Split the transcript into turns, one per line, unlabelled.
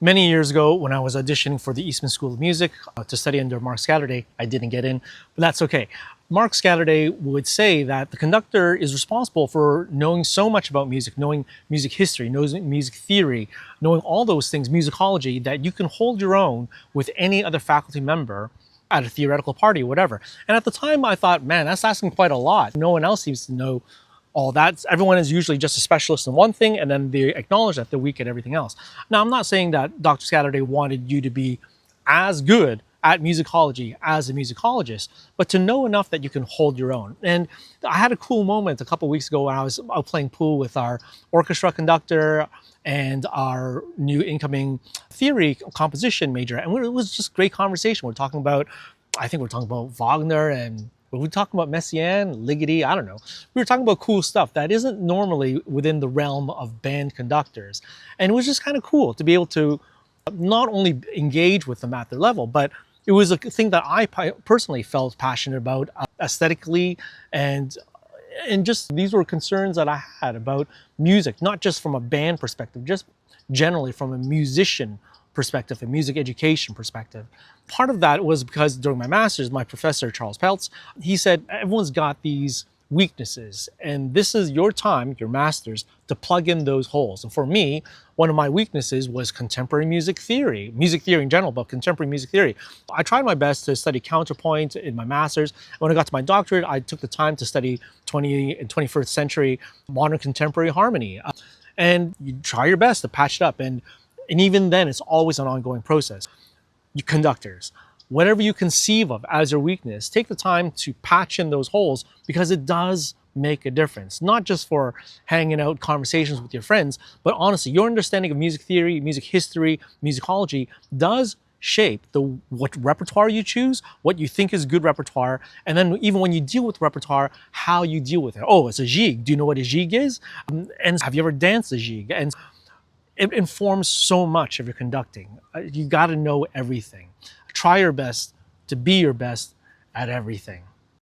Many years ago, when I was auditioning for the Eastman School of Music to study under Mark Scatterday, I didn't get in, but that's okay. Mark Scatterday would say that the conductor is responsible for knowing so much about music, knowing music history, knowing music theory, knowing all those things, musicology, that you can hold your own with any other faculty member at a theoretical party or whatever. And at the time, I thought, man, that's asking quite a lot. No one else seems to know all that. Everyone is usually just a specialist in one thing, and then they acknowledge that they're weak at everything else. Now, I'm not saying that Dr. Scatterday wanted you to be as good at musicology as a musicologist, but to know enough that you can hold your own. And I had a cool moment a couple of weeks ago when I was out playing pool with our orchestra conductor and our new incoming theory composition major, and it was just great conversation. I think we're talking about Wagner, and we were talking about Messiaen, Ligeti, I don't know. We were talking about cool stuff that isn't normally within the realm of band conductors. And it was just kind of cool to be able to not only engage with them at their level, but it was a thing that I personally felt passionate about aesthetically, and just these were concerns that I had about music, not just from a band perspective, just generally from a musician perspective, a music education perspective. Part of that was because during my master's, my professor, Charles Peltz, he said, everyone's got these weaknesses, and this is your time, your master's, to plug in those holes. And for me, one of my weaknesses was contemporary music theory in general, but contemporary music theory. I tried my best to study counterpoint in my master's. When I got to my doctorate, I took the time to study 20th and 21st century modern contemporary harmony. And you try your best to patch it up. And even then, it's always an ongoing process. You conductors, whatever you conceive of as your weakness, take the time to patch in those holes, because it does make a difference, not just for hanging out conversations with your friends, but honestly, your understanding of music theory, music history, musicology does shape what repertoire you choose, what you think is good repertoire, and then even when you deal with repertoire, how you deal with it. Oh, it's a gigue. Do you know what a gigue is? And have you ever danced a gigue? And it informs so much of your conducting. You got to know everything. Try your best to be your best at everything.